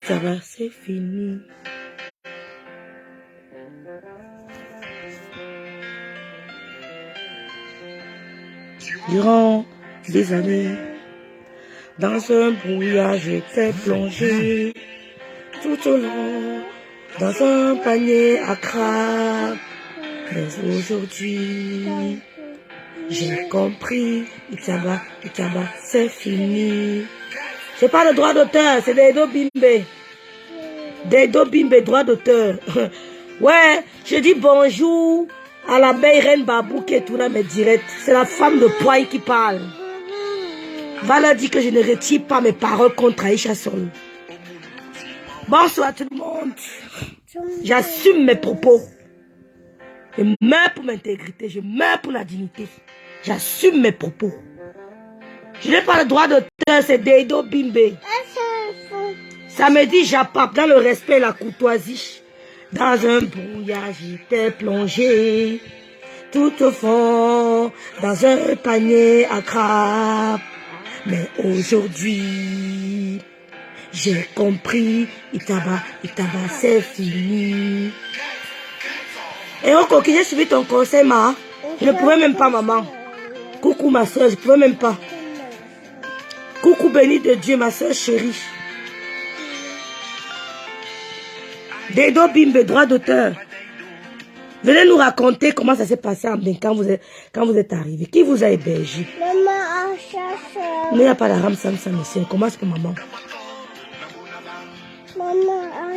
ça va, c'est fini. Durant des années, dans un brouillard, j'étais plongé tout au long, dans un panier à crabe. Mais aujourd'hui, j'ai compris, Itaba, c'est fini. C'est pas le droit d'auteur, c'est Deido Bimbe. Deido Bimbe, droit d'auteur. Ouais, je dis bonjour à l'abeille Reine Babou qui est tout dans mes directs. C'est la femme de Poy qui parle. Va leur dire que je ne retire pas mes paroles contre Aïcha Sol. Bonsoir tout le monde. J'assume mes propos. Je meurs pour l'intégrité, je meurs pour la dignité. J'assume mes propos. Je n'ai pas le droit d'auteur, c'est Deido Bimbe. Samedi, j'appelle dans le respect et la courtoisie. Dans un brouillard, j'étais plongé tout au fond, dans un panier à crabe. Mais aujourd'hui, j'ai compris, Itaba, c'est fini. Et au coquille, j'ai suivi ton conseil, ma. Je ne pouvais même pas, maman. Coucou, ma soeur, je ne pouvais même pas. Coucou, béni de Dieu, ma soeur chérie. Deido Bimbe, droit d'auteur. Venez nous raconter comment ça s'est passé en Bénin quand vous êtes arrivé. Qui vous a hébergé? Maman a cherché. Il n'y a pas la rame Sam ici. Comment est-ce que maman? Maman a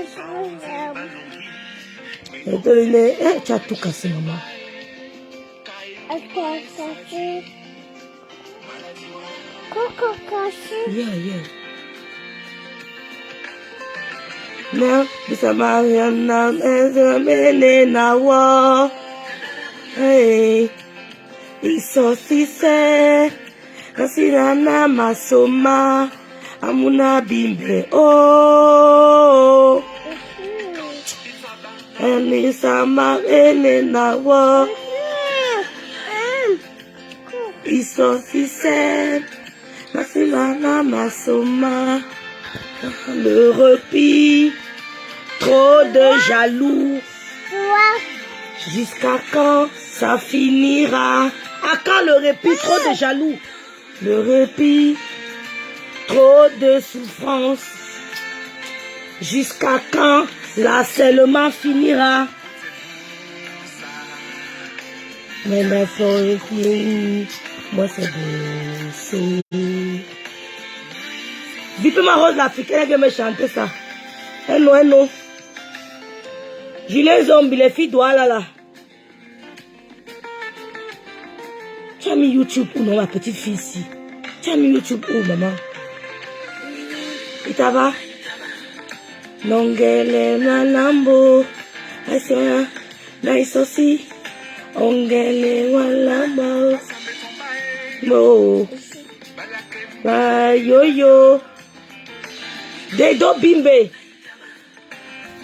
cherché. Tu as tout cassé, maman. Coco cassé. Yeah. Now, bisa Mariana na wa. Hey, iso sise, nasirana masoma, amuna bimbe oh. Anisa Mariana na wa. Iso sise, nasirana masoma. Le repis, trop de jaloux. Jusqu'à quand ça finira? À quand le répit, trop de jaloux? Le répit, trop de souffrance. Jusqu'à quand l'harcèlement finira? Mais la forêt finie, moi c'est beau. Vite ma rose l'africaine qui me chanter ça. Non. Gilet zombie, les filles doivent là. Tu as mis YouTube où non, ma petite fille ici? Tu as mis YouTube où, maman? Et ça va? Nongele na lambo. Aïssa, nice aussi. Ongele wa lambo. Mo. Yo. Deido Bimbe.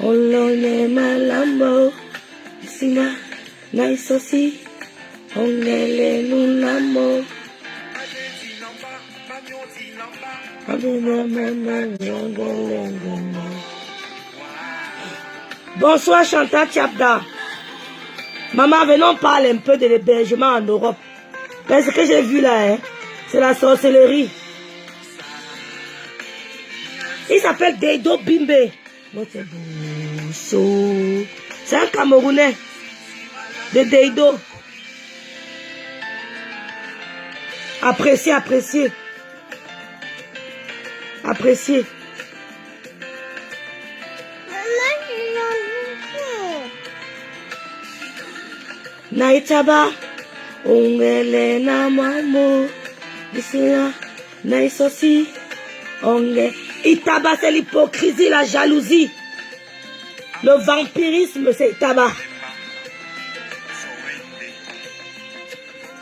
Olone malambo. Sina nice aussi. Ongele nunamo. Bonsoir Chantal Tchapda. Maman, venons parler un peu de l'hébergement en Europe. Parce que j'ai vu là, hein, c'est la sorcellerie. Il s'appelle Deido Bimbe. C'est un Camerounais de Deido. Appréciez. Naitaba, ongele na mamo, disina, naisosi, onge. Itaba, c'est l'hypocrisie, la jalousie. Le vampirisme, c'est Itaba.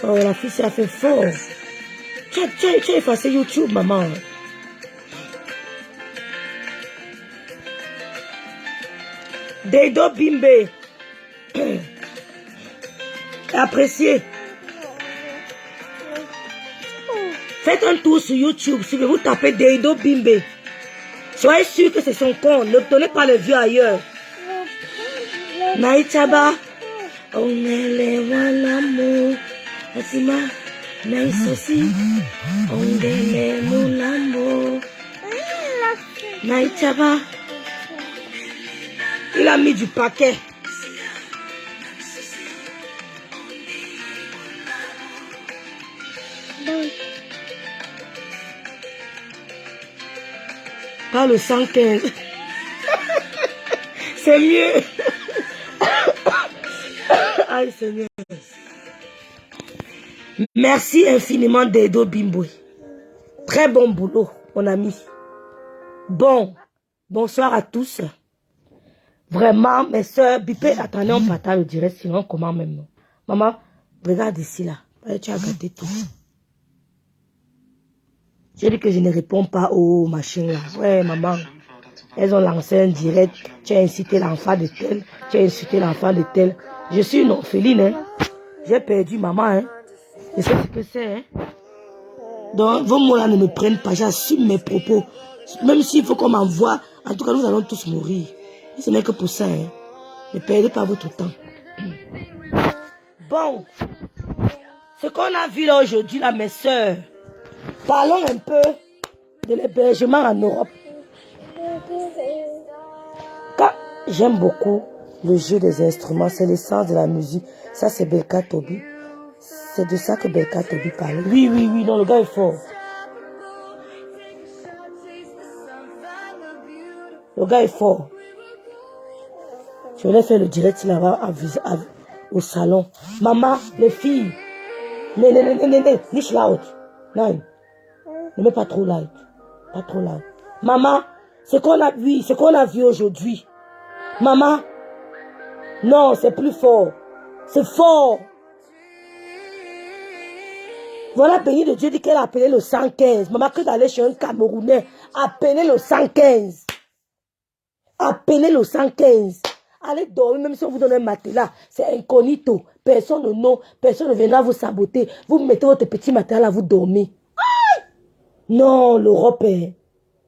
Oh, la fille, ça fait fort. Tu as effacé YouTube, maman. Deido Bimbe. Appréciez. Faites un tour sur YouTube. Si vous tapez Deido Bimbe. Soyez sûr que c'est son compte. Ne donnez pas le vieux ailleurs. Naïchaba. On est les l'amour. Asima. Naïs aussi. On est les l'amour. Naïchaba. Il a mis du paquet. Pas le 115. C'est mieux. Aïe, Seigneur. Merci infiniment d'Edo Bimboui. Très bon boulot, mon ami. Bonsoir à tous. Vraiment, mes soeurs, Bipé, attendez, on partage le direct, sinon comment même non. Maman, regarde ici là. Tu as gâté tout. J'ai dit que je ne réponds pas aux machines là. Ouais, maman. Elles ont lancé un direct. Tu as incité l'enfant de tel. Tu as insulté l'enfant de tel. Je suis une orpheline, hein. J'ai perdu maman, hein. Je sais ce que c'est, hein. Donc, vos mots là ne me prennent pas. J'assume mes propos. Même s'il faut qu'on m'envoie, en tout cas, nous allons tous mourir. Et ce n'est que pour ça, hein. Ne perdez pas votre temps. Bon. Ce qu'on a vu là aujourd'hui, là, mes soeurs. Parlons un peu de l'hébergement en Europe. J'aime beaucoup le jeu des instruments, c'est l'essence de la musique. Ça, c'est Belka Tobi. C'est de ça que Belka Tobi parle. Oui, non, le gars est fort. Le gars est fort. Je voulais faire le direct là-bas au salon. Maman, les filles. Nicht laut. Non. Ne mets pas trop light. Pas trop light. Maman, ce qu'on a vu aujourd'hui. Maman, non, c'est plus fort. C'est fort. Voilà, béni de Dieu dit qu'elle a appelé le 115. Maman, que d'aller chez un Camerounais, appelez le 115. Appelez le 115. Allez dormir, même si on vous donne un matelas, c'est incognito. Personne ne viendra vous saboter. Vous mettez votre petit matelas là, vous dormez. Aïe! Non, l'Europe est...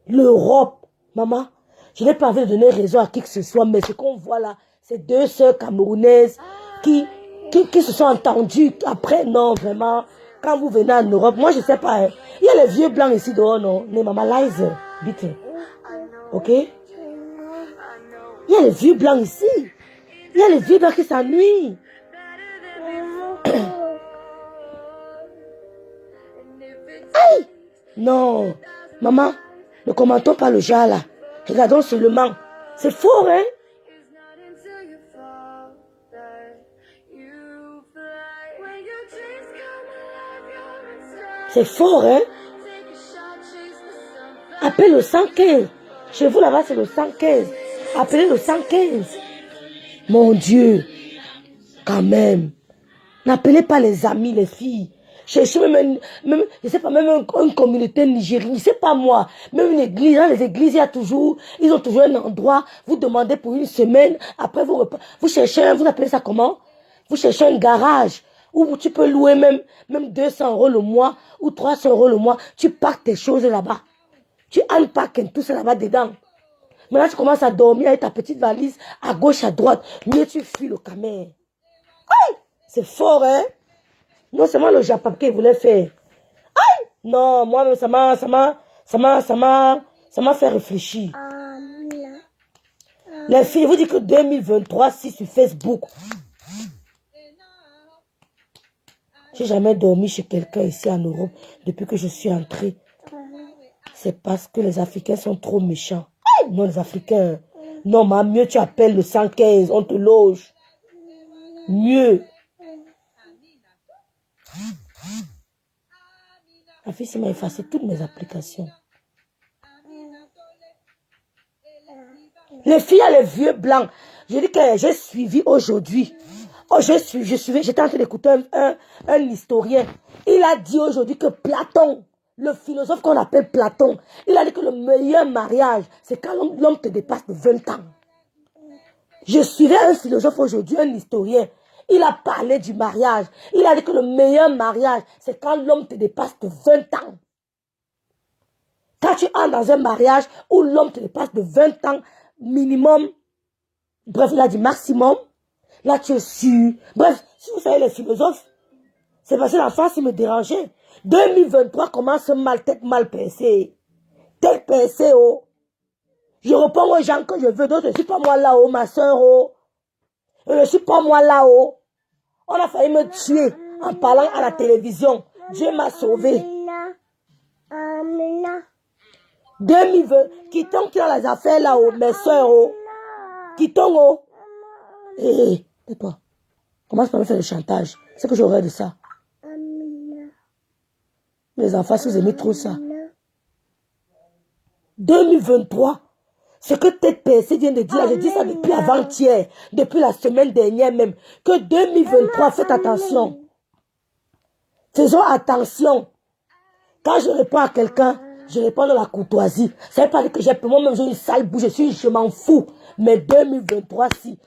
L'Europe, maman, je n'ai pas envie de donner raison à qui que ce soit, mais ce qu'on voit là, c'est deux sœurs camerounaises qui se sont entendues. Après, non, vraiment, quand vous venez en Europe, moi je sais pas, hein, il y a les vieux blancs ici dehors, non, mais maman, Lize, vite, ok? Il y a les vieux blancs ici. Il y a les vieux blancs qui s'ennuient. Aïe! Non, maman, ne commentons pas le genre là. Regardons seulement. C'est fort, hein? C'est fort, hein? Appelle le 115. Chez vous là-bas, c'est le 115. Appelez le 115. Mon Dieu. Quand même. N'appelez pas les amis, les filles. Cherchez même je sais pas, même une communauté nigérienne, je sais pas moi, même une église, dans les églises, ils ont toujours un endroit, vous demandez pour une semaine, après vous cherchez, vous appelez ça comment? Vous cherchez un garage, où tu peux louer même 200 € le mois, ou 300 € le mois, tu packs tes choses là-bas. Tu unpacks tout ça là-bas dedans. Maintenant, tu commences à dormir avec ta petite valise, à gauche, à droite, mieux tu fuis le camé. Aïe! C'est fort, hein? Non, c'est moi le Japon qu'il voulait faire. Aïe! Non, moi, ça m'a fait réfléchir. Les filles, vous dites que 2023, si sur Facebook. J'ai jamais dormi chez quelqu'un ici en Europe depuis que je suis entrée. C'est parce que les Africains sont trop méchants. Aïe! Non, les Africains. Non, mais mieux tu appelles le 115, on te loge. Mieux. La fille m'a effacé toutes mes applications. Les filles, les vieux blancs. Je dis que j'ai suivi aujourd'hui. Oh, j'étais en train d'écouter un historien. Il a dit aujourd'hui que Platon, le philosophe qu'on appelle Platon, il a dit que le meilleur mariage, c'est quand l'homme te dépasse de 20 ans. Je suivais un philosophe aujourd'hui, un historien. Il a parlé du mariage. Il a dit que le meilleur mariage, c'est quand l'homme te dépasse de 20 ans. Quand tu entres dans un mariage où l'homme te dépasse de 20 ans minimum, bref, il a dit maximum, là tu es sûr. Bref, si vous savez les philosophes, c'est parce que la face, il me dérangeait. 2023 commence mal, tête mal percée. Tête percée, oh. Je réponds aux gens que je veux, donc je ne suis pas moi là-haut, ma soeur, oh. Je ne suis pas moi là-haut. On a failli me tuer en parlant à la télévision. Dieu m'a sauvé. 2020, quittons qui a les affaires là-haut, mes soeurs, oh. Quittons, oh. Hé, tais-toi. Commence par me faire le chantage. C'est que j'aurais de ça. Les enfants, si vous aimez trop ça. 2023. Ce que tête percée vient de dire, je dis ça depuis avant-hier, depuis la semaine dernière même, que 2023, faites attention. Faisons attention. Quand je réponds à quelqu'un, je réponds dans la courtoisie. Ça veut pas dire que j'ai moi-même j'ai une sale bouche, je m'en fous. Mais 2023, si.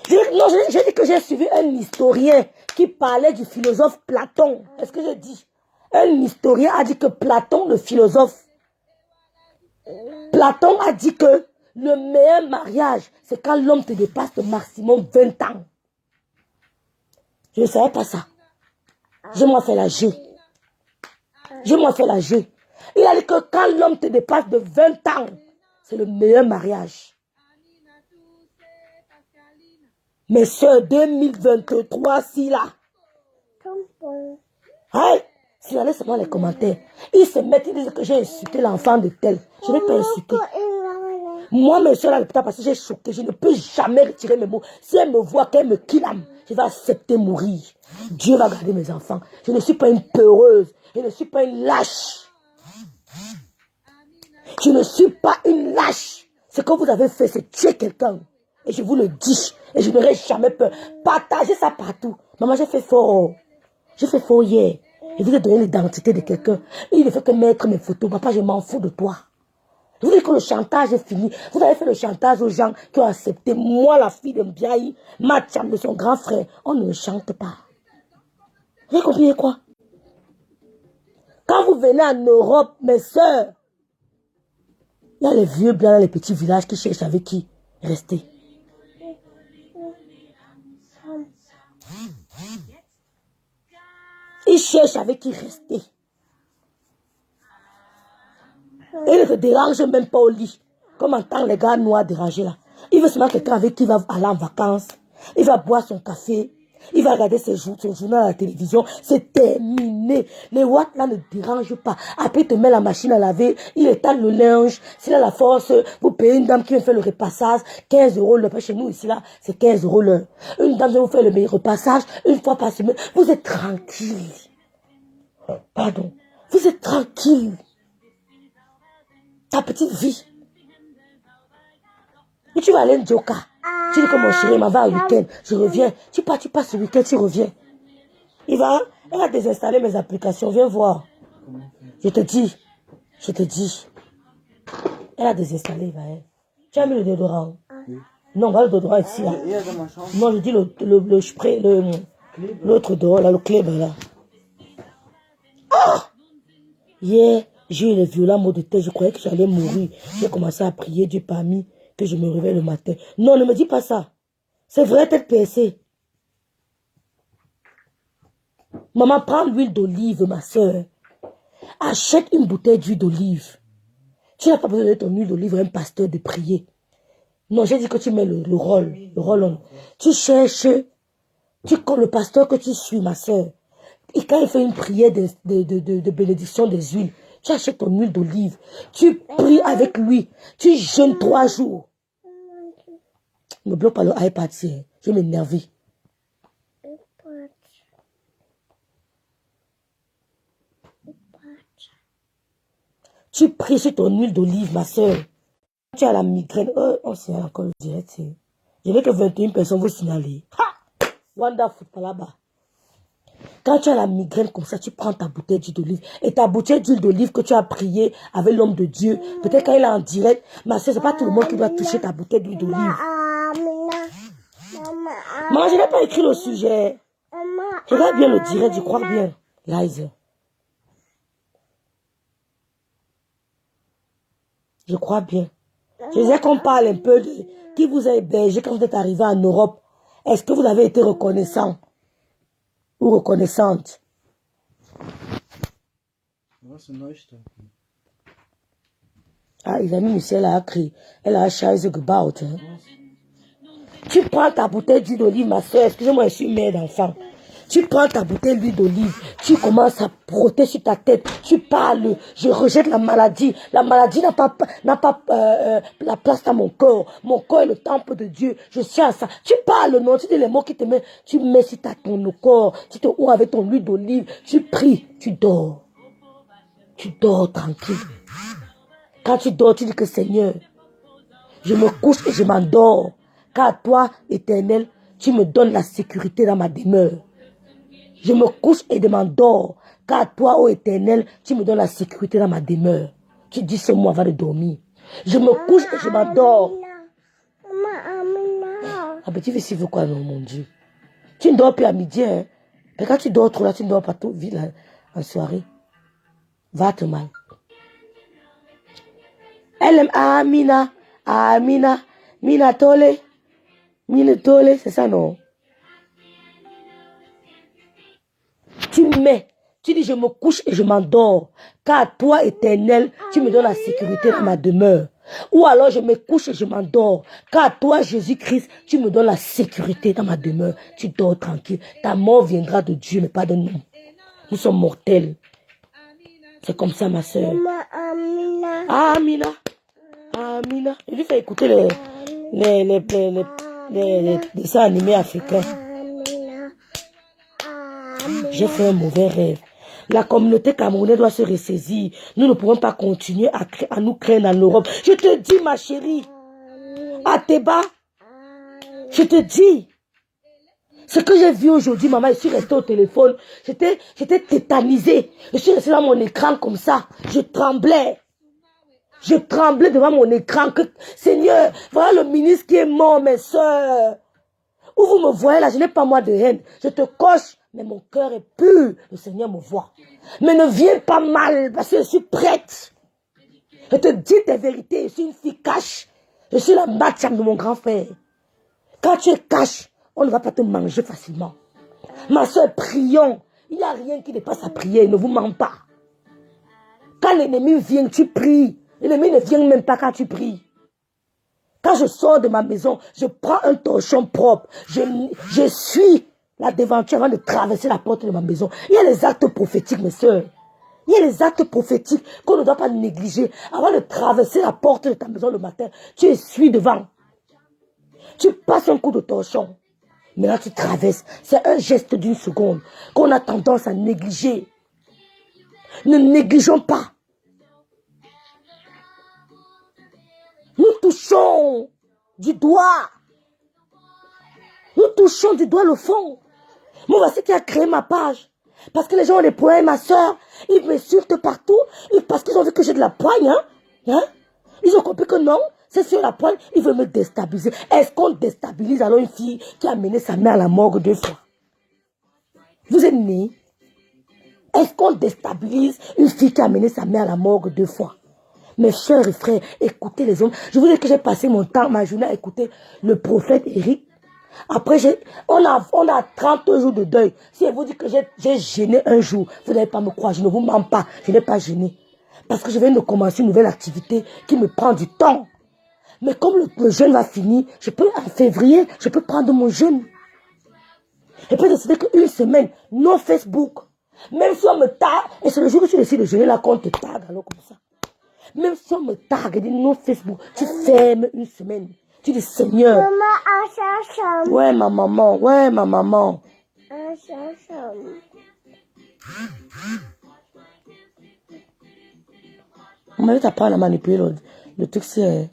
J'ai dit que j'ai suivi un historien qui parlait du philosophe Platon. Est-ce que je dis? Un historien a dit que Platon, le philosophe, Platon a dit que le meilleur mariage, c'est quand l'homme te dépasse de maximum 20 ans. Je ne savais pas ça. Je m'en fais la G. Je m'en fais la G. Il a dit que quand l'homme te dépasse de 20 ans, c'est le meilleur mariage. Mes soeurs, 2023, si là. Hey, si allez seulement les commentaires. Ils se mettent, ils disent que j'ai insulté l'enfant de tel. Je n'ai pas insulté. Moi, mes soeurs, là, parce que j'ai choqué, je ne peux jamais retirer mes mots. Si elle me voit, qu'elle me kidnappe, je vais accepter mourir. Dieu va garder mes enfants. Je ne suis pas une peureuse. Je ne suis pas une lâche. Je ne suis pas une lâche. Ce que vous avez fait, c'est tuer quelqu'un. Et je vous le dis. Et je n'aurai jamais peur. Partagez ça partout. Maman, j'ai fait fort. J'ai fait fort hier. Je vous ai donné l'identité de quelqu'un. Il ne fait que mettre mes photos. Papa, je m'en fous de toi. Je vous dis que le chantage est fini. Vous avez fait le chantage aux gens qui ont accepté. Moi, la fille de Mbiaï, Mathiam, de son grand frère. On ne chante pas. Vous avez compris quoi? Quand vous venez en Europe, mes soeurs, il y a les vieux blancs, les petits villages qui cherchent avec qui rester. Ils cherchent avec qui rester. Et ils ne te dérangent même pas au lit. Comme en tant les gars noirs dérangés là. Il veut seulement quelqu'un avec qui il va aller en vacances. Il va boire son café. Il va regarder son journal à la télévision. C'est terminé. Les watts là ne dérangent pas. Après, il te met la machine à laver. Il étale le linge. S'il a la force, vous payez une dame qui vient faire le repassage. 15 € l'heure. Chez nous, ici, là, c'est 15 € l'heure. Une dame vient vous faire le repassage une fois par semaine. Vous êtes tranquille. Pardon. Vous êtes tranquille. Ta petite vie. Et tu vas aller en Djoka. Tu dis que mon chéri m'en va au week-end. Je reviens. Tu passes le week-end, tu reviens. Elle va désinstaller mes applications. Viens voir. Je te dis. Elle a désinstallé, va. Tu as mis le déodorant? Non, pas le déodorant ici, là. Non, je dis le spray, l'autre dehors, là, le club, là. Ah! Hier, j'ai eu les violents maux de tête. Je croyais que j'allais mourir. J'ai commencé à prier, Dieu parmi que je me réveille le matin. Non, ne me dis pas ça. C'est vrai, tête percée. Maman, prends l'huile d'olive, ma soeur. Achète une bouteille d'huile d'olive. Tu n'as pas besoin de ton huile d'olive à un pasteur de prier. Non, j'ai dit que tu mets le rôle. Tu cherches, le pasteur que tu suis, ma soeur. Et quand il fait une prière de bénédiction des huiles, tu achètes ton huile d'olive. Tu pries avec lui. Tu jeûnes 3 jours. Ne bloque pas le iPad, je vais m'énerver. Tu pries sur ton huile d'olive, ma soeur. Tu as la migraine. On s'y a encore le direct. Je veux que 21 personnes vous signaler. Ha! Wonderful, pas là-bas. Quand tu as la migraine comme ça, tu prends ta bouteille d'huile d'olive. Et ta bouteille d'huile d'olive que tu as prié avec l'homme de Dieu. Peut-être quand il est en direct, ma soeur, c'est pas tout le monde qui doit toucher ta bouteille d'huile d'olive. Maman, je n'ai pas écrit le sujet. Je regarde bien le direct, je crois bien. Liza. Je crois bien. Je disais qu'on parle un peu de qui vous a hébergé quand vous êtes arrivé en Europe. Est-ce que vous avez été reconnaissant ou reconnaissante? Ah, il a mis Michel a crié. Elle a Scheiße gebaut. Hein. Tu prends ta bouteille d'huile d'olive, ma soeur. Excusez-moi, je suis mère d'enfant. Tu prends ta bouteille d'huile d'olive, tu commences à frotter sur ta tête, tu parles, je rejette la maladie. La maladie n'a pas la place dans mon corps. Mon corps est le temple de Dieu. Je suis à ça. Tu parles, non, tu dis les mots qui te mettent, tu mets sur ton corps, tu te ouvres avec ton huile d'olive, tu pries, tu dors. Tu dors tranquille. Quand tu dors, tu dis que Seigneur, je me couche et je m'endors. Car toi, Éternel, tu me donnes la sécurité dans ma demeure. Je me couche et je m'endors. Car toi, ô Éternel, tu me donnes la sécurité dans ma demeure. Tu dis ce mot avant de dormir. Je me couche et je m'endors. Ah ben tu fais si vous quoi, non, mon Dieu. Tu ne dors plus à midi, hein. Mais quand tu dors trop là, tu ne dors pas tout vite là, en soirée. Va te mal. Elle aime Amina. Amina. Mina Tole. Mina Tole, c'est ça, non? Tu mets, tu dis je me couche et je m'endors. Car toi, Éternel, tu me donnes la sécurité dans ma demeure. Ou alors je me couche et je m'endors. Car toi, Jésus-Christ, tu me donnes la sécurité dans ma demeure. Tu dors tranquille. Ta mort viendra de Dieu, mais pas de nous. Nous sommes mortels. C'est comme ça, ma soeur. Amina. Amina. Je lui fais écouter les dessins animés africains. J'ai fait un mauvais rêve. La communauté camerounaise doit se ressaisir. Nous ne pouvons pas continuer à nous craindre en Europe. Je te dis, ma chérie, à Théba, je te dis, ce que j'ai vu aujourd'hui, maman, je suis restée au téléphone. J'étais tétanisée. Je suis restée dans mon écran comme ça. Je tremblais. Je tremblais devant mon écran. Seigneur, voilà le ministre qui est mort, mes soeurs. Où vous me voyez là, je n'ai pas moi de haine. Je te coche, mais mon cœur est pur. Le Seigneur me voit. Mais ne viens pas mal, parce que je suis prête. Je te dis tes vérités. Je suis une fille cache. Je suis la Matiam de mon grand frère. Quand tu es cache, on ne va pas te manger facilement. Ma soeur, prions. Il n'y a rien qui dépasse la prière. Ne vous ment pas. Quand l'ennemi vient, tu pries. L'ennemi ne vient même pas quand tu pries. Quand je sors de ma maison, je prends un torchon propre. Je suis la devanture avant de traverser la porte de ma maison. Il y a les actes prophétiques, mes soeurs. Il y a les actes prophétiques qu'on ne doit pas négliger. Avant de traverser la porte de ta maison le matin, tu essuies devant. Tu passes un coup de torchon. Maintenant, tu traverses. C'est un geste d'une seconde qu'on a tendance à négliger. Ne négligeons pas. Nous touchons du doigt. Nous touchons du doigt le fond. Moi, voici qui a créé ma page. Parce que les gens ont des points, ma soeur. Ils m'insultent partout. Parce qu'ils ont vu que j'ai de la poigne. Hein? Ils ont compris que non, c'est sur la poigne. Ils veulent me déstabiliser. Est-ce qu'on déstabilise alors une fille qui a mené sa mère à la morgue 2 fois? Vous êtes nés? Est-ce qu'on déstabilise une fille qui a mené sa mère à la morgue 2 fois? Mes soeurs et frères, écoutez les hommes. Je vous dis que j'ai passé mon temps, ma journée à écouter le prophète Eric. Après, on a 30 jours de deuil. Si elle vous dit que j'ai gêné un jour, vous n'allez pas me croire, je ne vous mens pas, je n'ai pas gêné. Parce que je viens de commencer une nouvelle activité qui me prend du temps. Mais comme le jeûne va finir, en février, je peux prendre mon jeûne. Je peux décider qu'une semaine, non Facebook. Même si on me tag, et c'est le jour que tu décides de jeûner là qu'on te tag, alors comme ça. Même si on me tag, dit non Facebook, tu fermes une semaine. Tu dis Seigneur. Maman, ouais, ma maman, ouais, ma maman. On m'a dit t'apprendre à manipuler le truc, c'est.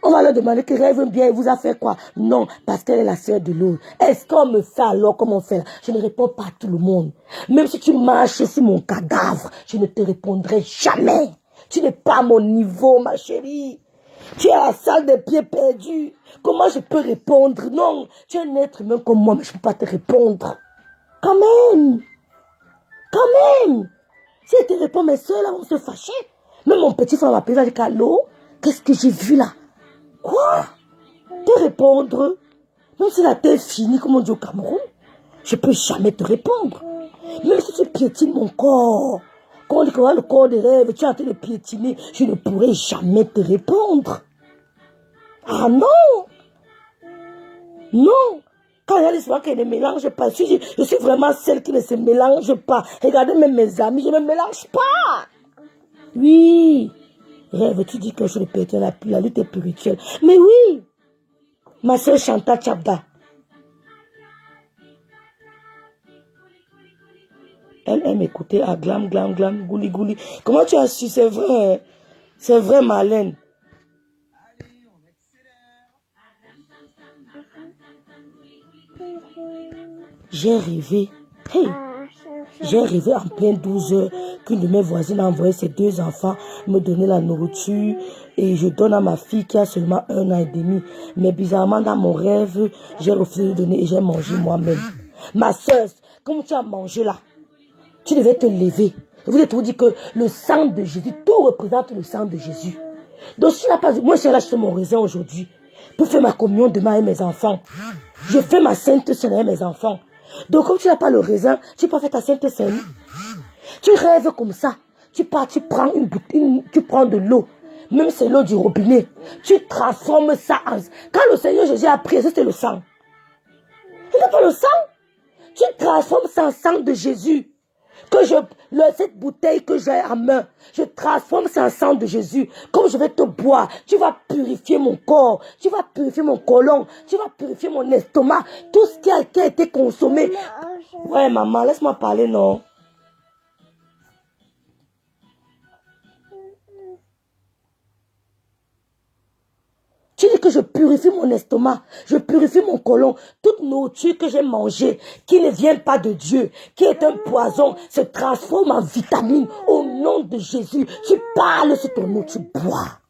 On va leur demander que rêve bien, il vous a fait quoi? Non, parce qu'elle est la sœur de l'autre. Est-ce qu'on me fait alors comme on fait? Je ne réponds pas à tout le monde. Même si tu marches sur mon cadavre, je ne te répondrai jamais. Tu n'es pas à mon niveau, ma chérie. Tu es à la salle des pieds perdus. Comment je peux répondre? Non, tu es un être humain comme moi, mais je ne peux pas te répondre. Quand même. Si elle te répond, mes soeurs là vont se fâcher. Même mon petit frère m'appelle, il dit, allô, qu'est-ce que j'ai vu là? Quoi? Te répondre, même si la terre est finie, comme on dit au Cameroun, je ne peux jamais te répondre. Même si tu piétines mon corps, quand on dit que le corps des rêves, tu es en train de piétiner, je ne pourrai jamais te répondre. Ah non! Non! Quand il y a l'histoire qui ne mélange pas, je suis vraiment celle qui ne se mélange pas. Regardez même mes amis, je ne me mélange pas. Oui. Rêve, tu dis que je répète, la lutte est spirituelle. Mais oui. Ma soeur Chanta Tchabda. Elle aime écouter à glam, glam, glam, gouli, gouli. Comment tu as su? C'est vrai. C'est vrai, Marlène. J'ai rêvé. Hey. J'ai rêvé en plein 12 heures qu'une de mes voisines a envoyé ses 2 enfants me donner la nourriture et je donne à ma fille qui a seulement 1 an et demi. Mais bizarrement, dans mon rêve, j'ai refusé de donner et j'ai mangé moi-même. Ma soeur, comme tu as mangé là, tu devais te lever. Je vous ai toujours dit que le sang de Jésus, tout représente le sang de Jésus. Donc si tu n'as pas... Moi, j'ai acheté mon raisin aujourd'hui pour faire ma communion demain avec mes enfants. Je fais ma sainte scène avec mes enfants. Donc, comme tu n'as pas le raisin, tu peux pas faire ta sainte scène. Tu rêves comme ça. Tu pars, tu prends tu prends de l'eau. Même c'est l'eau du robinet. Tu transformes ça en... Quand le Seigneur Jésus a prié, c'était le sang. Ce n'est pas le sang. Tu transformes ça en sang de Jésus. Cette bouteille que j'ai en main, je transforme ça en sang de Jésus. Comme je vais te boire, tu vas purifier mon corps, tu vas purifier mon côlon, tu vas purifier mon estomac, tout ce qui a été consommé. Ouais, maman, laisse-moi parler, non? Tu dis que je purifie mon estomac, je purifie mon côlon. Toute nourriture que j'ai mangée, qui ne vient pas de Dieu, qui est un poison, se transforme en vitamine au nom de Jésus. Tu parles sur ton eau, tu bois.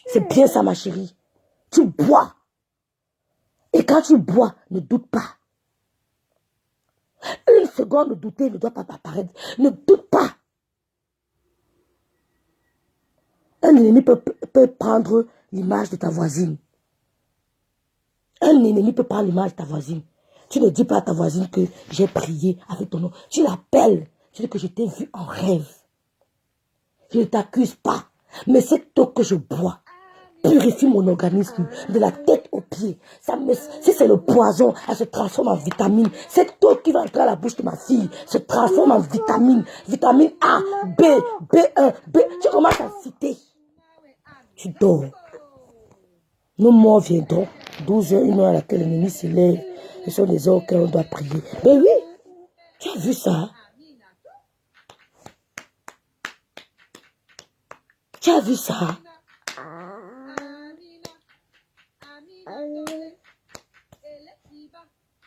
C'est bien ça, ma chérie. Tu bois. Et quand tu bois, ne doute pas. Une seconde de douter ne doit pas apparaître. Ne doute pas. Un ennemi peut prendre l'image de ta voisine. Un ennemi peut prendre l'image de ta voisine. Tu ne dis pas à ta voisine que j'ai prié avec ton nom. Tu l'appelles. Tu dis que je t'ai vu en rêve. Je ne t'accuse pas. Mais cette eau que je bois purifie mon organisme de la tête aux pieds. Si c'est le poison, elle se transforme en vitamine. Cette eau qui va entrer à la bouche de ma fille se transforme en vitamine. Vitamine A, B, B1, B. Tu commences à citer. Tu dors. Nos morts viendront. 12 heures, 1 heure à laquelle l'ennemi se lève. Ce sont les heures auxquelles on doit prier. Mais oui, tu as vu ça? Tu as vu ça?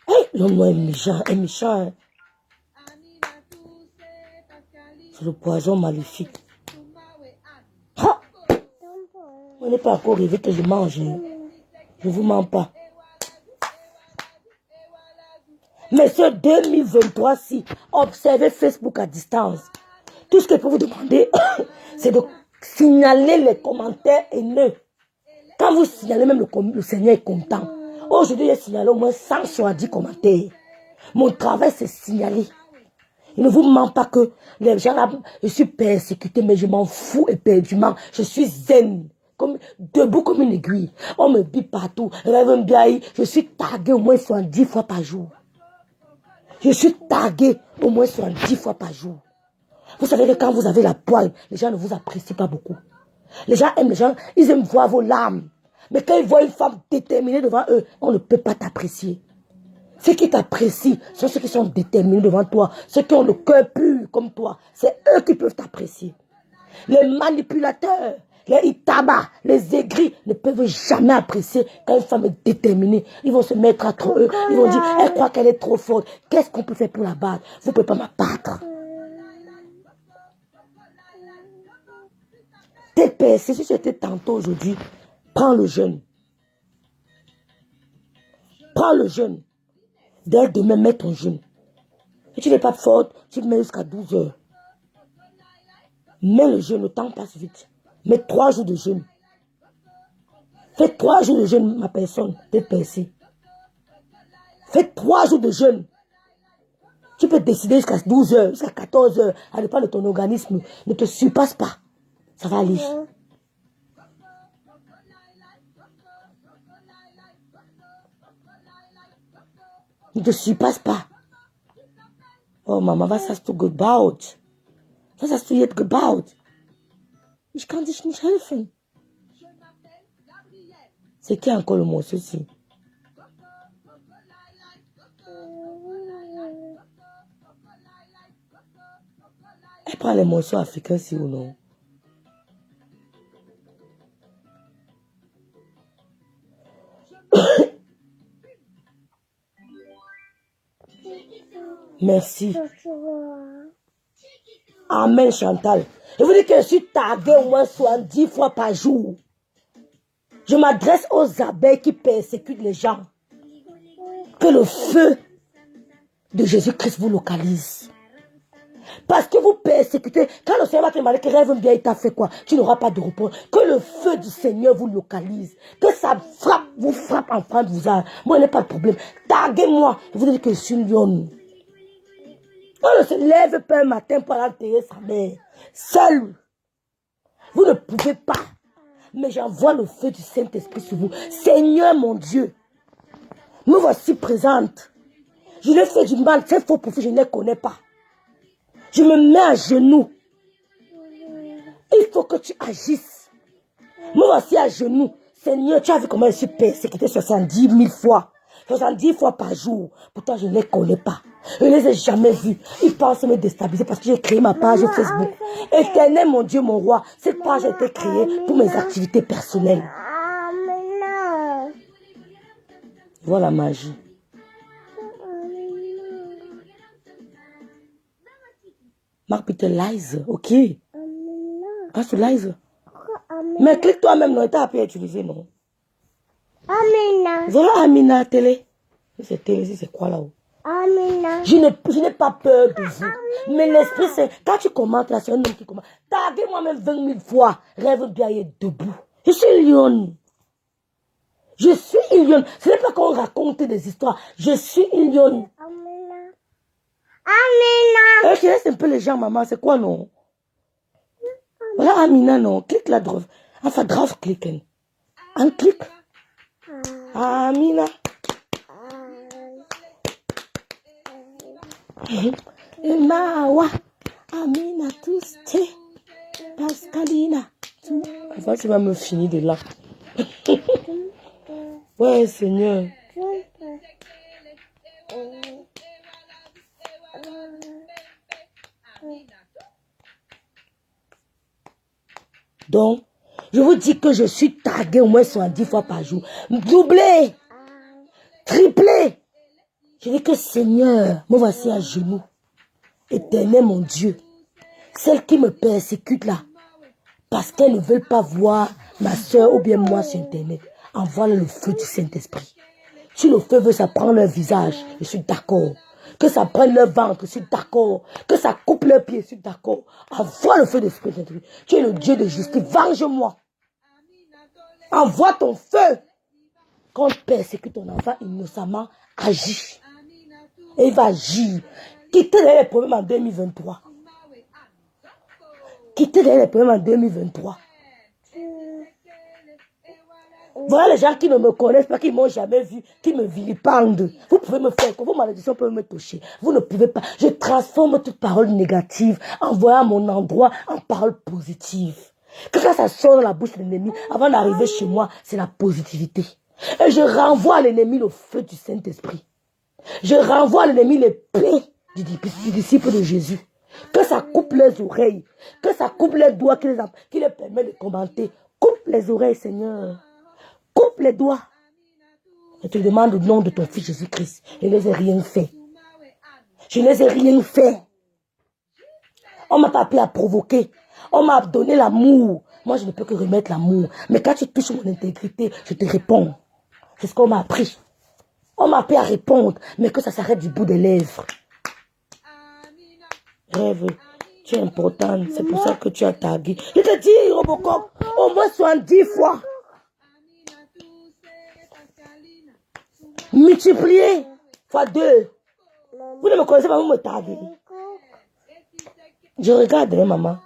Hey, l'homme est méchant, hein. C'est le poison maléfique. Ha! On n'est pas encore arrivé que je mange. Je ne vous mens pas. Mais ce 2023-ci, observez Facebook à distance. Tout ce que je peux vous demander, c'est de signaler les commentaires haineux. Quand vous signalez, même le Seigneur est content. Aujourd'hui, j'ai signalé au moins 110 commentaires. Mon travail, c'est signaler. Il ne vous ment pas que les gens là, je suis persécuté, mais je m'en fous éperdument. Je suis zen, debout comme une aiguille. On me dit partout. Rêve bien, je suis tagué au moins 70 fois par jour. Je suis tagué au moins 70 fois par jour. Vous savez que quand vous avez la poigne, les gens ne vous apprécient pas beaucoup. Les gens aiment ils aiment voir vos larmes. Mais quand ils voient une femme déterminée devant eux, on ne peut pas t'apprécier. Ceux qui t'apprécient sont ceux qui sont déterminés devant toi. Ceux qui ont le cœur pur comme toi. C'est eux qui peuvent t'apprécier. Les manipulateurs, les itabas, les aigris ne peuvent jamais apprécier quand une femme est déterminée. Ils vont se mettre entre eux. Ils vont dire, elle croit qu'elle est trop forte. Qu'est-ce qu'on peut faire pour la battre? Vous ne pouvez pas m'abattre. T'es percé, si c'était tantôt aujourd'hui, prends le jeûne. Prends le jeûne. Dès demain, mets ton jeûne. Si tu n'es pas forte, tu te mets jusqu'à 12 heures. Mets le jeûne, le temps passe vite. Mets 3 jours de jeûne. Fais 3 jours de jeûne, ma personne, t'es percé. Fais 3 jours de jeûne. Tu peux décider jusqu'à 12 heures, jusqu'à 14 heures, à dépend de ton organisme. Ne te surpasse pas. Ça va aller. Ne te surpasse pas. Oh Mama, was hast du gebaut? Was hast du jetzt gebaut? Ich kann dich nicht helfen. C'est qui encore le mot, ceci? Elle prend les morceaux africains, si ou non? Merci. Amen, Chantal. Je vous dis que je suis taguée au moins 70 fois par jour. Je m'adresse aux abeilles qui persécutent les gens. Que le feu de Jésus-Christ vous localise. Parce que vous persécutez. Quand le Seigneur va te demander que rêve bien, il t'a fait quoi? Tu n'auras pas de repos. Que le feu du Seigneur vous localise. Que ça frappe, vous frappe en France, vous a. Moi, il n'y a pas de problème. Taguez-moi. Je vous dis que je suis une lionne. On ne se lève pas un matin pour aller enterrer sa mère. Seul. Vous ne pouvez pas. Mais j'envoie le feu du Saint-Esprit sur vous. Seigneur mon Dieu, me voici présente. Je l'ai fait du mal, c'est faux profil, je ne les connais pas. Je me mets à genoux. Il faut que tu agisses. Me voici à genoux. Seigneur, tu as vu comment je suis persécuté 70 000 fois. 70 fois par jour. Pourtant, je ne les connais pas. Je ne les ai jamais vus. Ils pensent me déstabiliser parce que j'ai créé ma page Facebook. Éternel, mon Dieu, mon roi. Cette page a été créée pour mes activités personnelles. Voilà la magie. Marc Peter Lize, ok. Passe sur Lize. Mais clique toi-même, non, t'as appris à utiliser, non. Amina. Voilà Amina, télé. C'est télé, c'est quoi là-haut? Amina. Je n'ai pas peur de vous. Mais l'esprit, c'est... Quand tu commentes là, c'est un homme qui commente. Taguez moi-même 20 000 fois. Rêve bien être debout. Je suis une lionne. Je suis une lionne. Ce n'est pas qu'on raconte des histoires. Je suis une lionne. Amina. Amina. Je laisse un peu les gens, maman. C'est quoi, non? Voilà Amina, non. Clique là, drove. Enfin, drove, clique. Un clic. Amina. Mawa. Amina, tous, Pascalina. Enfin, tu vas me finir de là. Ouais, Seigneur. Donc, je vous dis que je suis tagué au moins 70 fois par jour. Doublé. Triplé. Je dis que Seigneur, me voici à genoux. Éternel mon Dieu. Celles qui me persécutent là. Parce qu'elles ne veulent pas voir ma soeur ou bien moi sur Internet. Envoie le feu du Saint-Esprit. Si le feu veut ça prendre leur visage, je suis d'accord. Que ça prenne leur ventre, je suis d'accord. Que ça coupe leurs pieds, je suis d'accord. Envoie le feu de Saint-Esprit. Tu es le Dieu de justice. Venge-moi. Envoie ton feu. Quand on persécute ton enfant innocemment, agis. Et il va agir. Quittez les problèmes en 2023. Quittez les problèmes en 2023. Voilà les gens qui ne me connaissent pas, qui ne m'ont jamais vu, qui me vilipendent. Vous pouvez me faire quoi? Vos malédictions peuvent me toucher. Vous ne pouvez pas. Je transforme toute parole négative en voyant mon endroit en parole positive. Que quand ça sort de la bouche de l'ennemi, avant d'arriver chez moi, c'est la positivité. Et je renvoie à l'ennemi le feu du Saint-Esprit. Je renvoie à l'ennemi l'épée du disciple de Jésus. Que ça coupe les oreilles. Que ça coupe les doigts qui les permet de commenter. Coupe les oreilles, Seigneur. Coupe les doigts. Je te demande au nom de ton fils Jésus-Christ. Je ne les ai rien fait. Je ne les ai rien fait. On m'a pas appelé à provoquer. On m'a donné l'amour. Moi, je ne peux que remettre l'amour. Mais quand tu touches mon intégrité, je te réponds. C'est ce qu'on m'a appris. On m'a appris à répondre, mais que ça s'arrête du bout des lèvres. Rêve, Tu es importante. C'est pour ça que tu as tagué. Je te dis, Robocop, au moins 70 fois. Multiplié fois 2. Vous ne me connaissez pas, vous me taguez. Je regarde, hein, maman.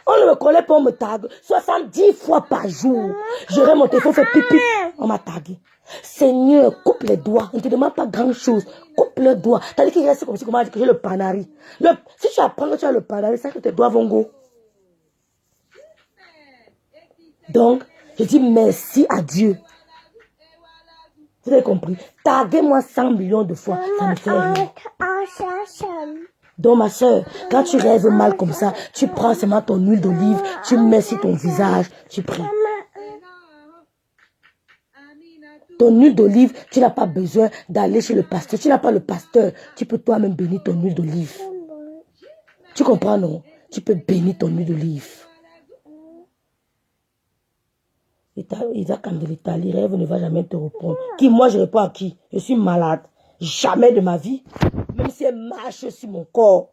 On ne me connaît pas, on me tague. 70 fois par jour. J'aurai mon téléphone fait pipi. On m'a tagué. Seigneur, coupe les doigts. On ne te demande pas grand chose. Coupe le doigt. T'as dit qu'il reste comme si comment dire que j'ai le panari. Si tu apprends que tu as le panari, c'est que tes doigts vont go. Donc, je dis merci à Dieu. Vous avez compris? Taguez-moi 100 millions de fois. Ça me fait rire. Donc ma soeur, quand tu rêves mal comme ça, tu prends seulement ton huile d'olive, tu mets sur ton visage, tu pries. Ton huile d'olive, tu n'as pas besoin d'aller chez le pasteur. Tu n'as pas le pasteur. Tu peux toi-même bénir ton huile d'olive. Tu comprends, non? Tu peux bénir ton huile d'olive. Isaac Candelita, rêve ne va jamais te répondre. Qui, moi, je réponds à qui? Je suis malade. Jamais de ma vie. Même si elle marche sur mon corps.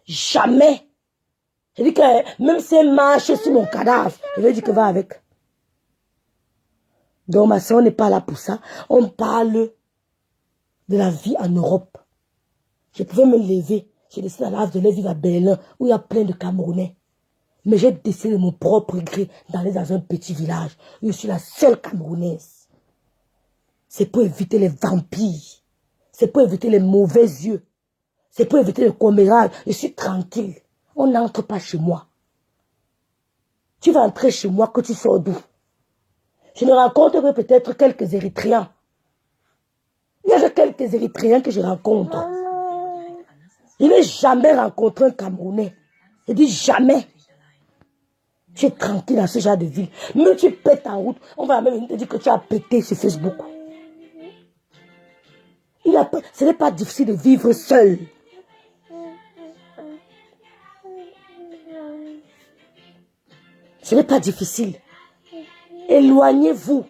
Jamais. Je dis que même si elle marche sur mon cadavre, je vais dire que va avec. Donc ma soeur, on n'est pas là pour ça. On parle de la vie en Europe. Je pouvais me lever. J'ai décidé d'aller vivre à Berlin où il y a plein de Camerounais. Mais j'ai décidé de mon propre gré d'aller dans un petit village où je suis la seule Camerounaise. C'est pour éviter les vampires. C'est pour éviter les mauvais yeux. C'est pour éviter le commérage. Je suis tranquille. On n'entre pas chez moi. Tu vas entrer chez moi que tu sors d'où? Je ne rencontre que peut-être quelques Érythréens. Il y a quelques Érythréens que je rencontre. Je n'ai jamais rencontré un Camerounais. Je dis jamais. Tu es tranquille dans ce genre de ville. Mais tu pètes en route. On va même te dire que tu as pété sur Facebook. Ce n'est pas difficile de vivre seul. Ce n'est pas difficile. Éloignez-vous.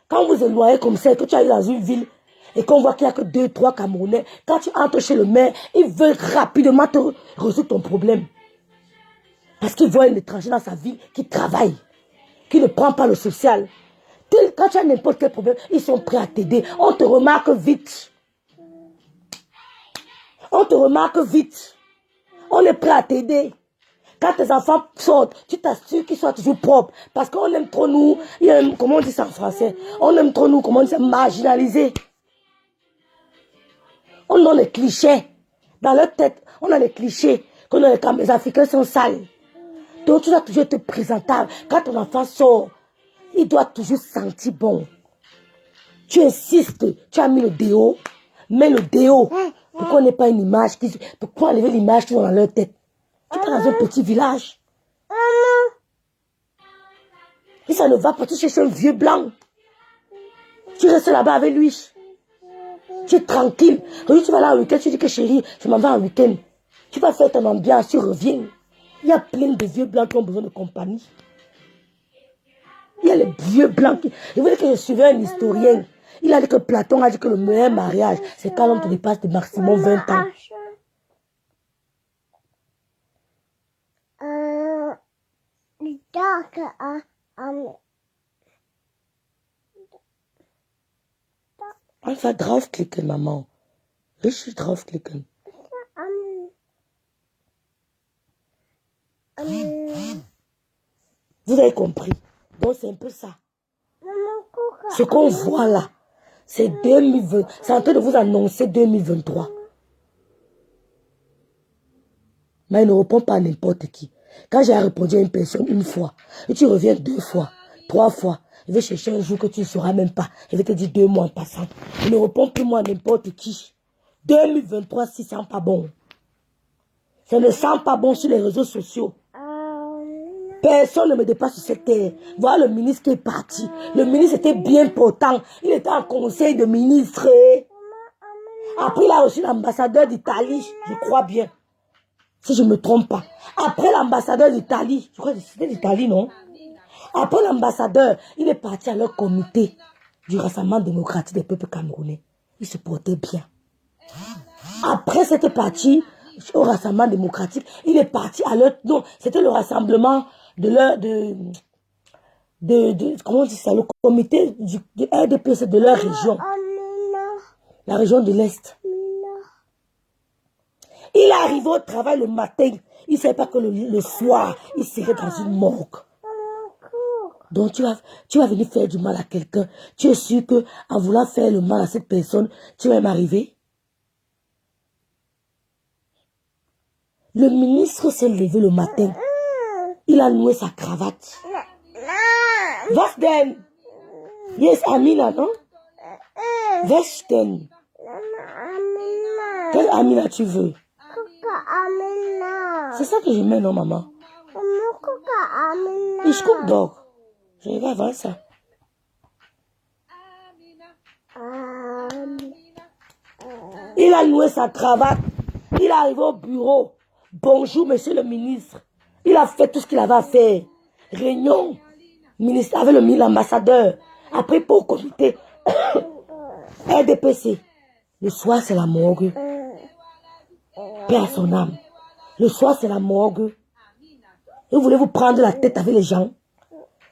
Quand vous éloignez comme ça, que tu arrives dans une ville et qu'on voit qu'il n'y a que 2, 3 Camerounais, quand tu entres chez le maire, il veut rapidement te résoudre ton problème. Parce qu'il voit un étranger dans sa ville qui travaille, qui ne prend pas le social. Quand tu as n'importe quel problème, ils sont prêts à t'aider. On te remarque vite. On te remarque vite. On est prêt à t'aider. Quand tes enfants sortent, tu t'assures qu'ils soient toujours propres. Parce qu'on aime trop nous, comment on dit ça en français? On aime trop nous, comment on dit ça, marginaliser. On a les clichés. Dans leur tête, on a les clichés. Que les Africains sont sales. Donc tu dois toujours être présentable. Quand ton enfant sort, il doit toujours sentir bon. Tu insistes, tu as mis le déo. Mets le déo. Pourquoi on n'est pas une image? Pourquoi enlever l'image qui est dans leur tête? Tu es dans un petit village. Et ça ne va pas, tu cherches un vieux blanc. Tu restes là-bas avec lui. Tu es tranquille. Aujourd'hui, tu vas là en week-end, tu dis que chérie, je m'en vais en week-end. Tu vas faire ton ambiance, tu reviens. Il y a plein de vieux blancs qui ont besoin de compagnie. Il y a les vieux blancs qui... Je veux dire que je suivais un historien. Il a dit que Platon a dit que le meilleur mariage, c'est quand l'homme te dépasse de maximum 20 ans. Alpha draufklicken, maman. Richtig draufklicken. Vous avez compris. Donc c'est un peu ça. Ce qu'on voit là, c'est 2020. C'est en train de vous annoncer 2023. Mais il ne répond pas à n'importe qui. Quand j'ai répondu à une personne une fois, et tu reviens 2 fois, 3 fois, je vais chercher un jour que tu ne sauras même pas. Je vais te dire 2 mois en passant. Il ne répond plus moi à n'importe qui. 2023, si ça ne sent pas bon. Ça ne sent pas bon sur les réseaux sociaux. Personne ne me dépasse sur cette terre. Voilà le ministre qui est parti. Le ministre était bien portant. Il était en conseil de ministre. Après, il a reçu l'ambassadeur d'Italie. Je crois bien. Si je ne me trompe pas. Après l'ambassadeur d'Italie. Je crois que c'était d'Italie, non? Après l'ambassadeur, il est parti à leur comité du Rassemblement démocratique des peuples camerounais. Il se portait bien. Après cette partie, au rassemblement démocratique. Il est parti à leur... Non, c'était le rassemblement de leur... comment on dit ça? Le comité du RDPC de leur région. La région de l'Est. Il est arrivé au travail le matin. Il ne savait pas que le soir, il serait dans une morgue. Donc, tu vas venir faire du mal à quelqu'un. Tu es sûr qu'en voulant faire le mal à cette personne, tu vas m'arriver. Le ministre s'est levé le matin. Il a noué sa cravate. Was denn? Yes, Amina, non? Was denn? Quelle Amina tu veux? C'est ça que je mets, non, maman? Ich guck doch. Je vais voir ça. Il a noué sa cravate. Il est arrivé au bureau. Bonjour, monsieur le ministre. Il a fait tout ce qu'il avait à faire. Réunion. Ministre avec l'ambassadeur. Après, pour comité. RDPC. Le soir, c'est la morgue. Paix à son âme. Le soir, c'est la morgue. Vous voulez vous prendre la tête avec les gens.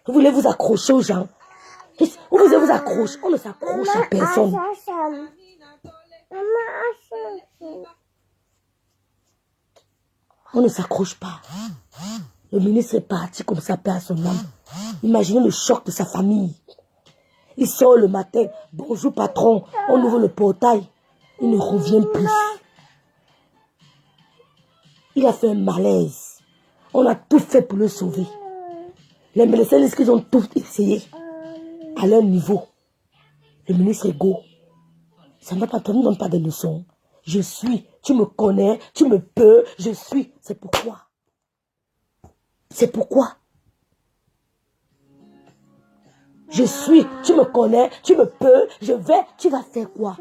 Vous voulez vous accrocher aux gens. Vous voulez vous accrocher. On ne s'accroche à personne. On ne s'accroche pas. Le ministre est parti comme ça, paix à son âme. Imaginez le choc de sa famille. Il sort le matin. Bonjour patron. On ouvre le portail. Il ne revient plus. Il a fait un malaise. On a tout fait pour le sauver. Les médecins disent qu'ils ont tout essayé. À leur niveau. Le ministre est go. Ça ne me donne pas de leçons. Je suis. Tu me connais. Tu me peux. Je suis. C'est pourquoi. C'est pourquoi. Je suis. Tu me connais. Tu me peux. Je vais. Tu vas faire quoi?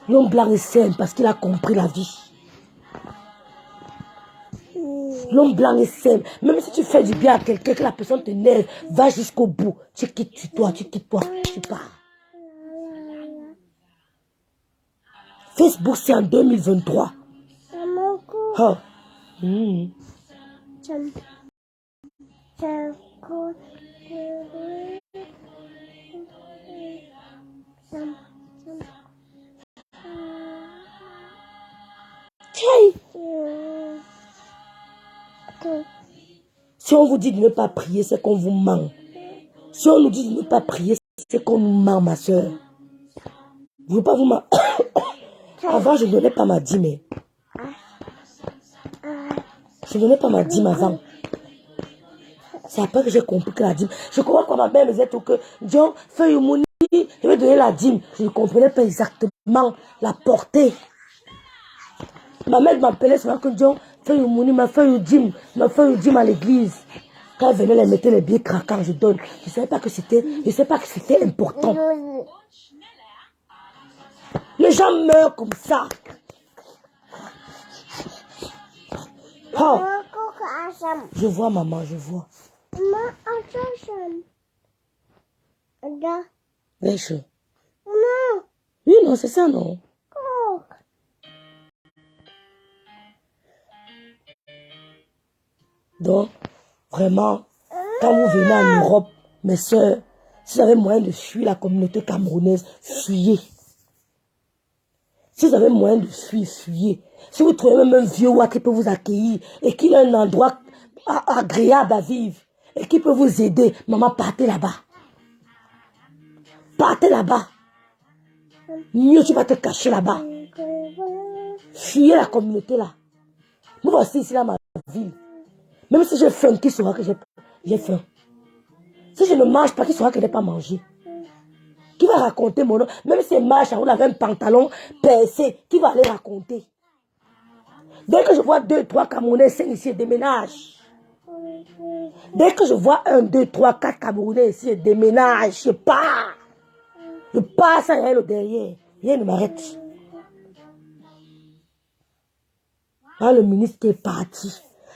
L'homme blanc est sain parce qu'il a compris la vie. L'homme blanc est sain. Même si tu fais du bien à quelqu'un, que la personne t'énerve, va jusqu'au bout. Tu quittes toi, tu pars. Facebook, c'est en 2023. Oh. Si on vous dit de ne pas prier, c'est qu'on vous ment. Si on nous dit de ne pas prier, c'est qu'on nous ment, ma soeur. Je ne veux pas vous mentir. Avant, je ne donnais pas ma dîme. Je ne donnais pas ma dîme avant. C'est après que j'ai compris que la dîme... Je comprends quand ma mère me disait tout que... John, fais une monnaie, je vais donner la dîme. Je ne comprenais pas exactement la portée. Ma mère m'appelait souvent que John, fais une monnaie, ma feuille dîme à l'église. Quand elle venait, elle mettait les billets craquants, je donne. Je ne savais pas que c'était important. Les gens meurent comme ça. Oh. Je vois, maman, je vois. Bien sûr. Oui, non, c'est ça, non. Donc, vraiment, quand vous venez en Europe, mes soeurs, si vous avez moyen de fuir la communauté camerounaise, fuyez. Si vous avez moyen de fuir, fuyez. Si vous trouvez même un vieux roi qui peut vous accueillir et qu'il a un endroit agréable à vivre et qui peut vous aider, maman, partez là-bas. Partez là-bas. Mieux, tu vas te cacher là-bas. Fuyez la communauté là. Nous voici ici dans ma ville. Même si j'ai faim, qui saura que j'ai faim? Si je ne mange pas, qui saura que je n'ai pas mangé? Qui va raconter mon nom? Même si je marche, on avait un pantalon percé, qui va aller raconter? Dès que je vois 2, 3 Camerounais, 5 ici, je déménage. Dès que je vois 1, 2, 3, 4 Camerounais ici, je déménage, je pars. Je passe à rien au derrière. Rien ne m'arrête. Là, le ministre est parti.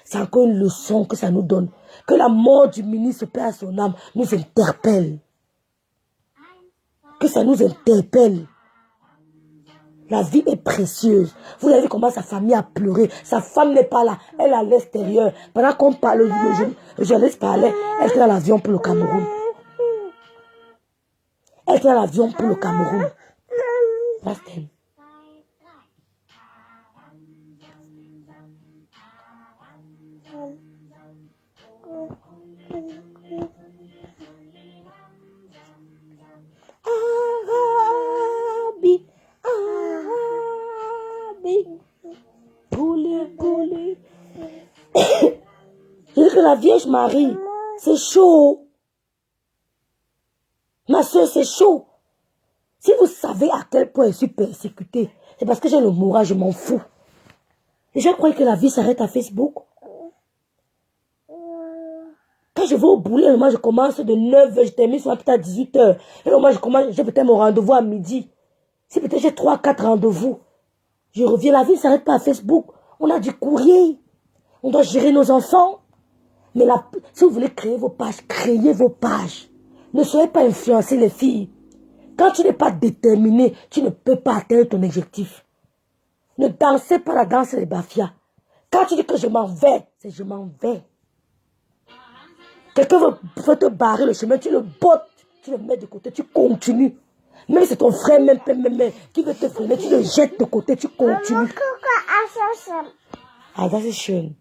C'est encore une leçon que ça nous donne. Que la mort du ministre, paix à son âme, nous interpelle. Que ça nous interpelle. La vie est précieuse. Vous avez vu comment sa famille a pleuré. Sa femme n'est pas là. Elle est à l'extérieur. Pendant qu'on parle, le journaliste parlait. Elle était dans l'avion pour le Cameroun. Elle était dans l'avion pour le Cameroun. That's them. Arabi, Arabi, poulet, poulet. Je dis que la Vierge Marie, c'est chaud. Ma soeur, c'est chaud. Si vous savez à quel point je suis persécutée, c'est parce que j'ai le moral, je m'en fous. Les gens croient que la vie s'arrête à Facebook. Quand je vais au boulot, moi je commence de 9h, je termine sur peut-être 18h. Et moi j'ai peut-être mon rendez-vous à midi. Si peut-être j'ai 3-4 rendez-vous, je reviens. La vie ne s'arrête pas à Facebook. On a du courrier. On doit gérer nos enfants. Mais si vous voulez créer vos pages, créez vos pages. Ne soyez pas influencés les filles. Quand tu n'es pas déterminé, tu ne peux pas atteindre ton objectif. Ne dansez pas la danse des bafias. Quand tu dis que je m'en vais, c'est je m'en vais. Quelqu'un veut te barrer le chemin, tu le bottes, tu le mets de côté, tu continues. Même si c'est ton frère même qui veut te freiner, tu le jettes de côté, tu continues. Ah, ça c'est schön.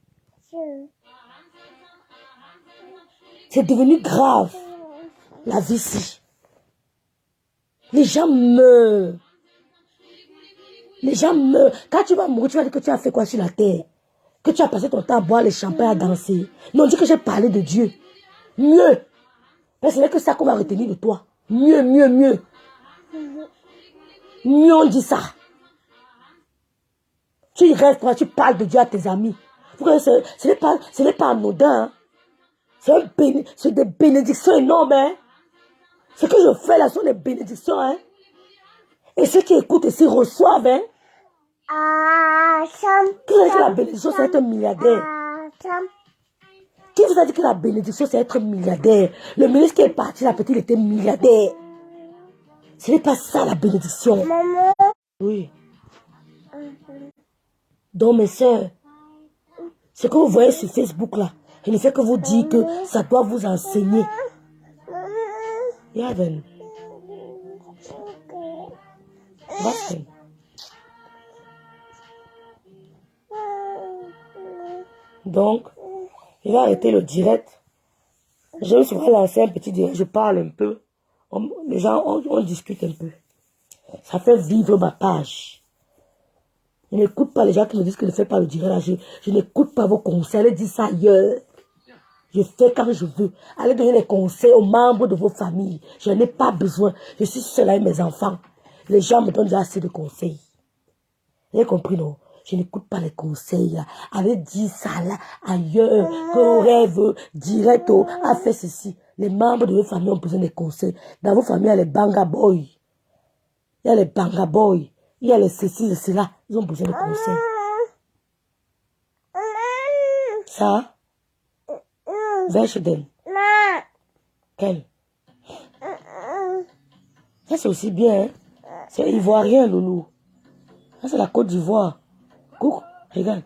C'est devenu grave, la vie-ci. Les gens meurent. Les gens meurent. Quand tu vas mourir, tu vas dire que tu as fait quoi sur la terre? Que tu as passé ton temps à boire les champagnes, à danser. Non, dis que j'ai parlé de Dieu. Mieux. Mais ce n'est que ça qu'on va retenir de toi. Mieux, mieux, mieux. Mieux on dit ça. Tu rêves, toi, tu parles de Dieu à tes amis. Ce n'est pas anodin. Hein. C'est des bénédictions énormes. Hein. Ce que je fais là sont des bénédictions. Hein. Et ceux qui écoutent ici reçoivent. Hein. Qui vous a dit que la bénédiction c'est être milliardaire? Qui vous a dit que la bénédiction c'est être milliardaire? Le ministre qui est parti, la petite, il était milliardaire. Ce n'est pas ça la bénédiction. Maman. Oui. Donc mes soeurs, ce que vous voyez sur Facebook là, je ne fais que vous dire que ça doit vous enseigner. Yaven. Vas-y. Donc, je vais arrêter le direct. Je vais souvent lancer un petit direct, je parle un peu. Les gens, on discute un peu. Ça fait vivre ma page. Je n'écoute pas les gens qui me disent que je ne fais pas le direct. Là. Je n'écoute pas vos conseils. Allez dire ça ailleurs. Je fais quand je veux. Allez donner les conseils aux membres de vos familles. Je n'ai pas besoin. Je suis seule avec mes enfants. Les gens me donnent déjà assez de conseils. Vous avez compris, non? Je n'écoute pas les conseils. Là. Allez dire ça là, ailleurs. Que rêve, direct, a fait ceci. Les membres de vos familles ont besoin des conseils. Dans vos familles, il y a les banga boys. Il y a les banga boys. Il y a les ceci, et cela. Ils ont besoin de conseils. Ça? Welche denn? Quel? Ça, c'est aussi bien. Hein? C'est ivoirien, loulou. Ça, c'est la Côte d'Ivoire. Coucou, regarde.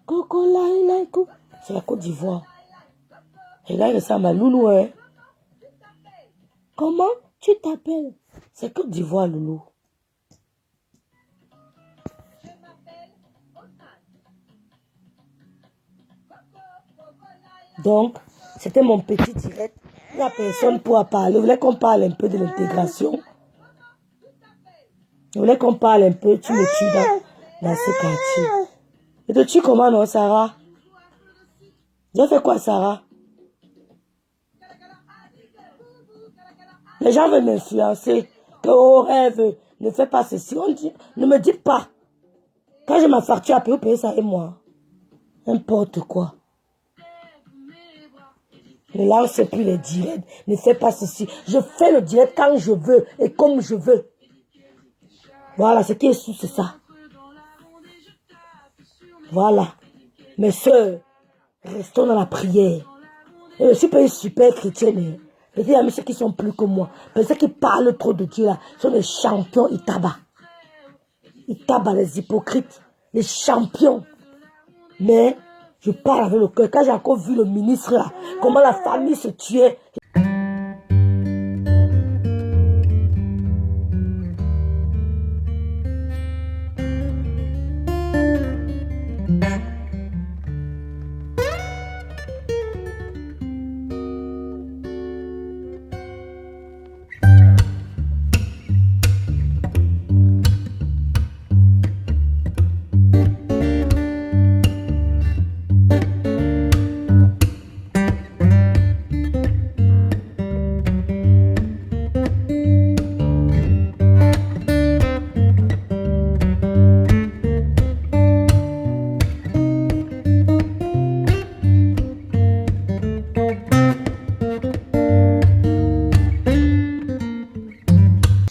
Coco, là, coucou. C'est la Côte d'Ivoire. Regarde ça, ma loulou, hein. Comment tu t'appelles? C'est Côte d'Ivoire, loulou. Donc, c'était mon petit direct. Il n'y a personne pour parler. Vous voulez qu'on parle un peu de l'intégration? Vous voulez qu'on parle un peu? Tu me tues dans ce quartier. Et te tues comment, non, Sarah? J'ai fait quoi, Sarah? Les gens veulent m'influencer. Que au rêve, ne fais pas ceci. Ne me dites pas. Quand j'ai ma facture à payer, vous payez ça et moi. N'importe quoi. Ne lance plus les directs. Ne fais pas ceci. Je fais le direct quand je veux et comme je veux. Voilà, ce qui est sous, c'est ça. Voilà. Mes soeurs, restons dans la prière. Et je ne suis pas une super chrétienne. Peut-être qu'il y a ceux qui sont plus que moi. Peut-être ceux qui parlent trop de Dieu là sont des champions Itaba. Ils tabassent les hypocrites, les champions. Mais je parle avec le cœur. Quand j'ai encore vu le ministre là, comment la famille se tuait.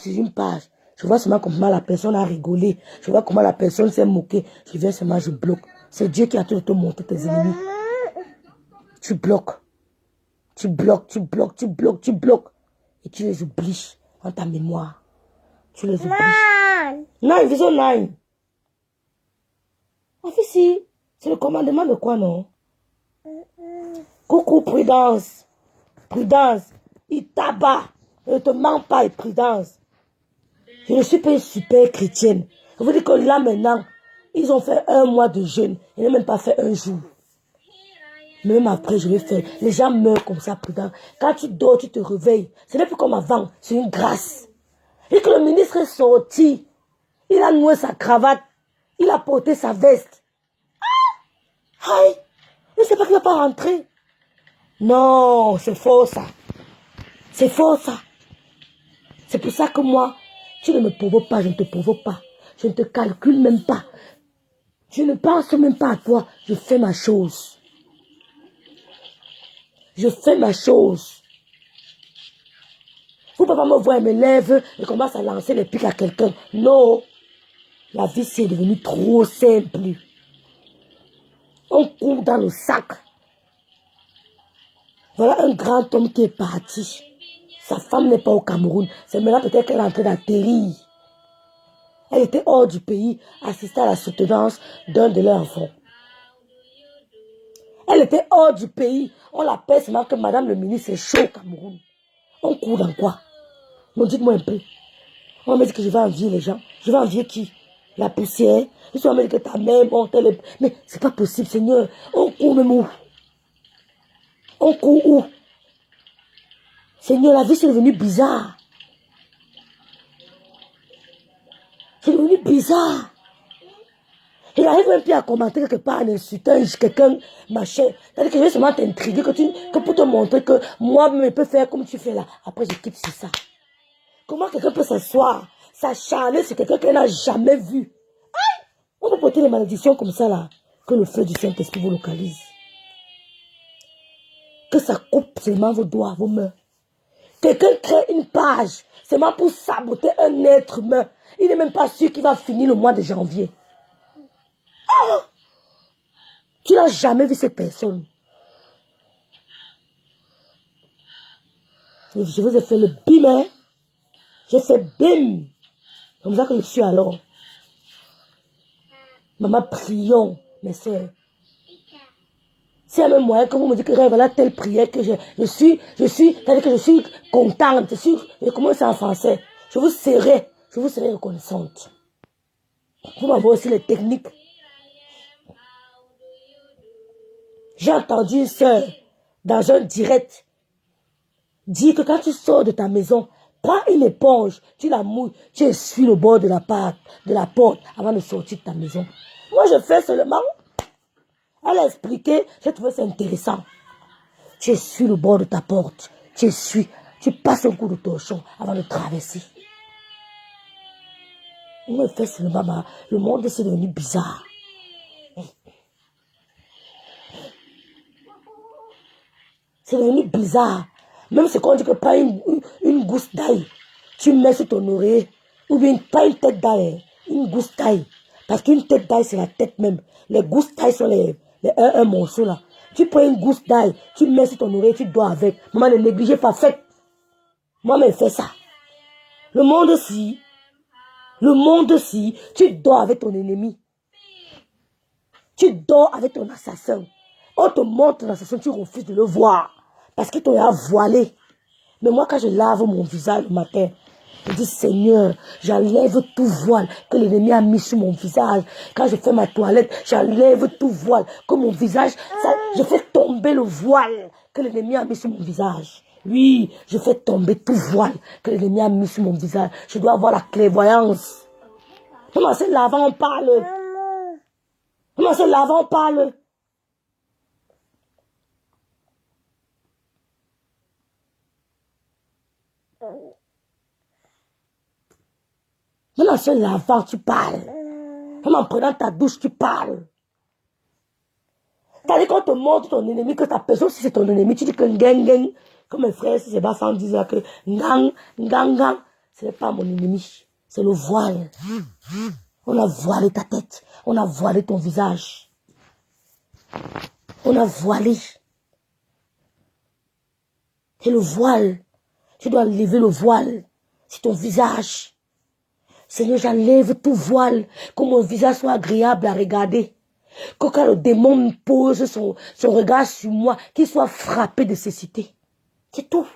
Une page, je vois seulement comment la personne a rigolé, je vois comment la personne s'est moquée, je viens seulement, je bloque. C'est Dieu qui a tout te montré tes ennemis. Tu bloques, tu bloques, tu bloques, tu bloques, tu bloques. Et tu les oublies en ta mémoire. Tu les oublies. Non, vision 9. En fait, si, c'est le commandement de quoi, non? Coucou, prudence. Prudence. Il tabat. Ne te mens pas, et prudence. Je ne suis pas une super chrétienne. Je vous dis que là maintenant, ils ont fait 1 mois de jeûne. Ils n'ont même pas fait 1 jour. Même après, je vais faire. Les gens meurent comme ça, prudent. Quand tu dors, tu te réveilles. Ce n'est plus comme avant. C'est une grâce. Et que le ministre est sorti. Il a noué sa cravate. Il a porté sa veste. Aïe! Je ne sais pas qu'il ne va pas rentrer. Non, c'est faux ça. C'est faux ça. C'est pour ça que moi, tu ne me provoques pas, je ne te provoque pas. Je ne te calcule même pas. Je ne pense même pas à toi. Je fais ma chose. Je fais ma chose. Vous ne pouvez pas me voir, elle me lève et commence à lancer les pics à quelqu'un. Non. La vie, c'est devenu trop simple. On court dans le sac. Voilà un grand homme qui est parti. Sa femme n'est pas au Cameroun. C'est maintenant peut-être qu'elle est en train d'atterrir. Elle était hors du pays, assistait à la soutenance d'un de leurs enfants. Elle était hors du pays. On l'appelle seulement que madame le ministre est chaud au Cameroun. On court dans quoi? Non, dites-moi un peu. On me dit que je vais envier les gens. Je vais envier qui? La poussière. Je suis en train de dire que ta mère est morte. Mais c'est pas possible, Seigneur. On court même où? On court où? Seigneur, la vie c'est devenu bizarre. C'est devenu bizarre. Il arrive même plus à commenter quelque part en insultant quelqu'un, machin. C'est-à-dire que je vais seulement t'intriguer que pour te montrer que moi, je peux faire comme tu fais là. Après, je quitte sur ça. Comment quelqu'un peut s'asseoir, s'acharner sur quelqu'un qu'elle n'a jamais vu? Aïe! On peut porter les malédictions comme ça là. Que le feu du Saint-Esprit vous localise. Que ça coupe seulement vos doigts, vos mains. Quelqu'un crée une page seulement pour saboter un être humain. Il n'est même pas sûr qu'il va finir le mois de janvier. Oh! Tu n'as jamais vu cette personne. Je vous ai fait le bim, hein? J'ai fait bim. Comme ça que je suis alors. Maman, prions, mes soeurs. C'est un même moyen que vous me dites que voilà telle prière que je suis, c'est-à-dire que je suis contente, comment c'est en français? Je vous serai reconnaissante. Vous m'avez aussi les techniques. J'ai entendu une soeur dans un direct dire que quand tu sors de ta maison, prends une éponge, tu la mouilles, tu essuies le bord de la porte avant de sortir de ta maison. Moi, je fais seulement. Elle a expliqué, j'ai trouvé ça intéressant. Tu essuies le bord de ta porte, tu passes un coup de torchon avant de traverser. On me fait seulement, le monde c'est devenu bizarre. C'est devenu bizarre. Même ce qu'on dit que pas une gousse d'ail, tu mets sur ton oreiller, ou bien pas une tête d'ail, une gousse d'ail. Parce qu'une tête d'ail, c'est la tête même. Les gousses d'ail sont un morceau là. Tu prends une gousse d'ail, tu mets sur ton oreille, tu dois avec. Maman, ne négligez pas, faites. Moi, mais fais ça. Le monde aussi, Le monde-ci, tu dors avec ton ennemi. Tu dors avec ton assassin. On te montre ton assassin, tu refuses de le voir. Parce qu'il t'a voilé. Mais moi, quand je lave mon visage le matin, je dis, Seigneur, j'enlève tout voile que l'ennemi a mis sur mon visage. Quand je fais ma toilette, j'enlève tout voile que mon visage, je fais tomber le voile que l'ennemi a mis sur mon visage. Oui, je fais tomber tout voile que l'ennemi a mis sur mon visage. Je dois avoir la clairvoyance. Comment c'est lavant, on parle? Comment c'est lavant, on parle? Même en se lavant, tu parles. Même en prenant ta douche, tu parles. C'est-à-dire qu'on te montre ton ennemi, que ta personne, si c'est ton ennemi, tu dis que gang, comme mes frères, si c'est pas femme, disent que gang, ce n'est pas mon ennemi. C'est le voile. On a voilé ta tête. On a voilé ton visage. On a voilé. C'est le voile. Tu dois lever le voile. C'est ton visage. Seigneur, j'enlève tout voile, que mon visage soit agréable à regarder. Que quand le démon me pose son regard sur moi, qu'il soit frappé de cécité. C'est tout.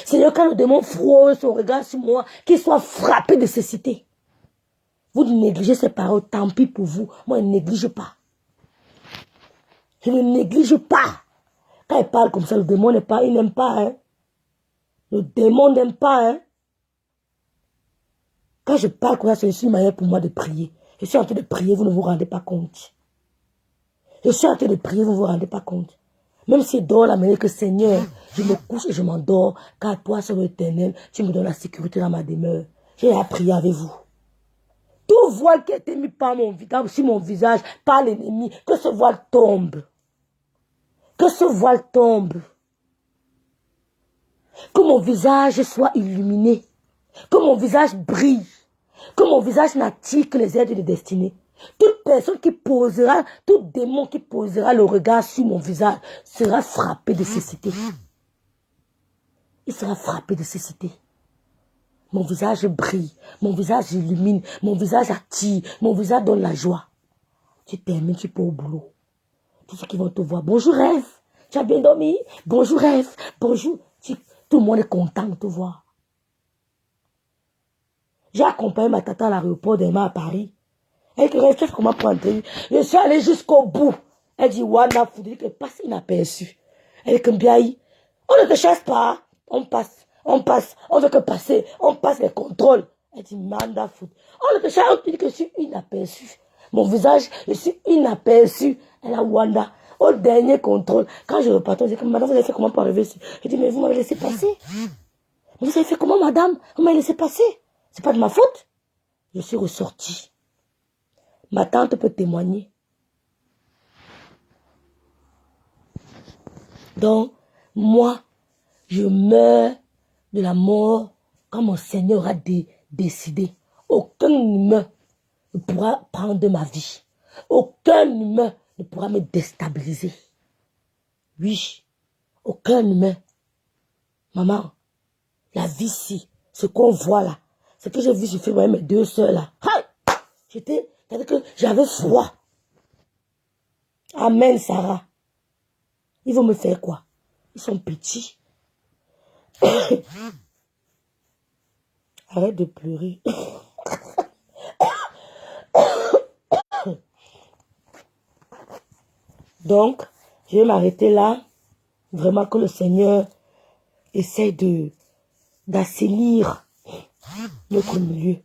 Seigneur, quand le démon frôle son regard sur moi, qu'il soit frappé de cécité. Vous négligez ces paroles, tant pis pour vous. Moi, je ne néglige pas. Je ne néglige pas. Quand il parle comme ça, le démon n'est pas, il n'aime pas. Hein. Le démon n'aime pas. Hein. Quand je parle comme ça, c'est une manière pour moi de prier. Je suis en train de prier, vous ne vous rendez pas compte. Je suis en train de prier, vous ne vous rendez pas compte. Même si je dors la manière que Seigneur, je me couche et je m'endors, car toi, c'est l'Éternel, tu me donnes la sécurité dans ma demeure. J'ai à prier avec vous. Tout voile qui a été mis par mon visage, sur mon visage, par l'ennemi, que ce voile tombe. Que ce voile tombe. Que mon visage soit illuminé. Que mon visage brille. Que mon visage n'attire que les aides de destinée. Toute personne qui posera, tout démon qui posera le regard sur mon visage sera frappé de cécité. Il sera frappé de cécité. Mon visage brille, mon visage illumine, mon visage attire, mon visage donne la joie. Tu termines, tu peux au boulot. Tous ceux qui vont te voir, bonjour rêve, tu as bien dormi? Bonjour rêve, bonjour. Tout le monde est content de te voir. J'ai accompagné ma tata à l'aéroport d'Emma à Paris. Elle dit, rêve, tu sais comment prendre? Je suis allée jusqu'au bout. Elle dit, Wanda, il dit que passe inaperçu. Elle dit, Kambiaï, on ne te chasse pas. On passe, on veut que passer, on passe les contrôles. Elle dit, Manda foot. On ne te chasse, on te dit que je suis inaperçu. Mon visage, je suis inaperçu. Elle a Wanda. Au dernier contrôle, quand je repartais, je dis, madame, vous avez fait comment pour arriver ici? Je dis, mais vous m'avez laissé passer. Vous avez fait comment, madame? Vous m'avez laissé passer. C'est pas de ma faute. Je suis ressortie. Ma tante peut témoigner. Donc, moi, je meurs de la mort quand mon Seigneur a décidé. Aucun humain ne pourra prendre ma vie. Aucun humain ne pourra me déstabiliser. Oui, aucun humain. Maman, la vie ici, ce qu'on voit là, ce que j'ai vu, je fais mes deux soeurs là. C'est-à-dire que j'avais froid. Amen, Sarah. Ils vont me faire quoi? Ils sont petits. Arrête de pleurer. Donc, je vais m'arrêter là. Vraiment que le Seigneur essaie d'assainir notre milieu.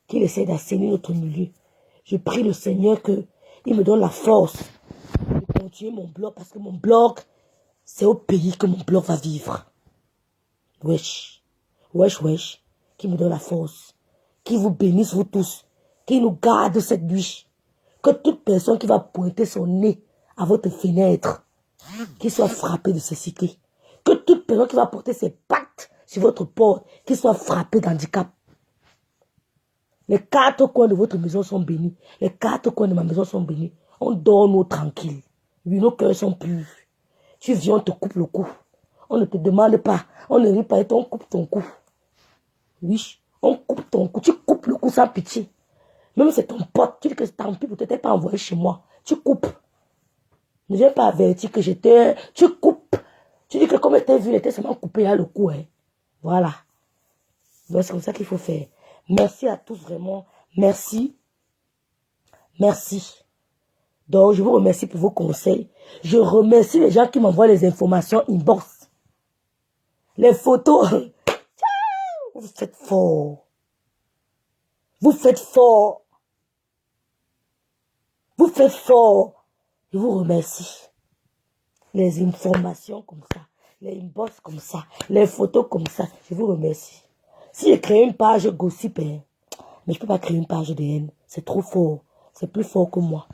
Qu'il essaie d'assainir notre milieu. Je prie le Seigneur qu'il me donne la force de continuer mon blog, parce que mon blog, c'est au pays que mon blog va vivre. Wesh. Qu'il me donne la force. Qu'il vous bénisse vous tous. Qu'il nous garde cette nuit. Que toute personne qui va pointer son nez à votre fenêtre, qu'il soit frappé de cécité. Que toute personne qui va porter ses pattes sur votre porte, qu'il soit frappé d'handicap. Les 4 coins de votre maison sont bénis. Les 4 coins de ma maison sont bénis. On dort nous tranquilles. Oui, nos cœurs sont purs. Tu viens, on te coupe le cou. On ne te demande pas. On ne rit pas et on coupe ton cou. Oui, On coupe ton cou, tu coupes le cou sans pitié. Même si c'est ton pote, tu dis que tant pis, peut-être pas envoyé chez moi. Tu coupes. Ne viens pas avertir que j'étais... Tu coupes. Tu dis que comme elle était vue, elle était seulement coupée à le cou. Hein. Voilà. Donc c'est comme ça qu'il faut faire. Merci à tous vraiment. Merci. Merci. Donc je vous remercie pour vos conseils. Je remercie les gens qui m'envoient les informations inbox. Les photos. Vous faites fort. Vous faites fort. Vous faites fort. Je vous remercie. Les informations comme ça. Les inbox comme ça. Les photos comme ça. Je vous remercie. Si j'ai créé une page gossip, hein, mais je ne peux pas créer une page de haine. C'est trop fort. C'est plus fort que moi.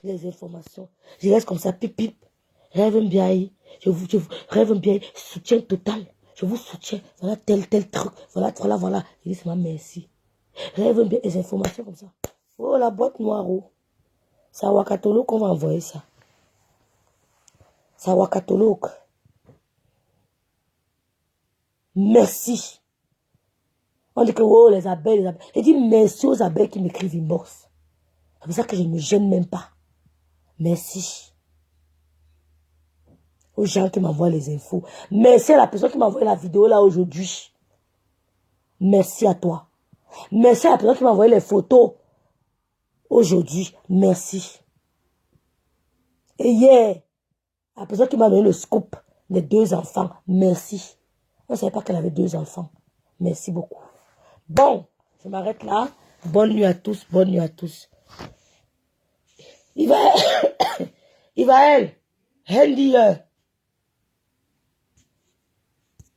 Les informations. Je reste comme ça. Pip, pip. Rêve bien. Je vous rêve bien. Soutien total. Je vous soutiens. Voilà tel truc. Voilà. Je dis seulement merci. Rêve bien les informations comme ça. Oh, la boîte noire. Oh. C'est à Wakatolo qu'on va envoyer ça. C'est à Wakatolo. Merci. On dit que oh, les abeilles. Je dis merci aux abeilles qui m'écrivent inbox. C'est pour ça que je ne me gêne même pas. Merci. Aux gens qui m'envoient les infos. Merci à la personne qui m'a envoyé la vidéo là aujourd'hui. Merci à toi. Merci à la personne qui m'a envoyé les photos aujourd'hui. Merci. Et hier, la personne qui m'a donné le scoop des 2 enfants. Merci. On ne savait pas qu'elle avait 2 enfants. Merci beaucoup. Bon, je m'arrête là. Bonne nuit à tous. Bonne nuit à tous. Ivaël. Ivaël. Hendy.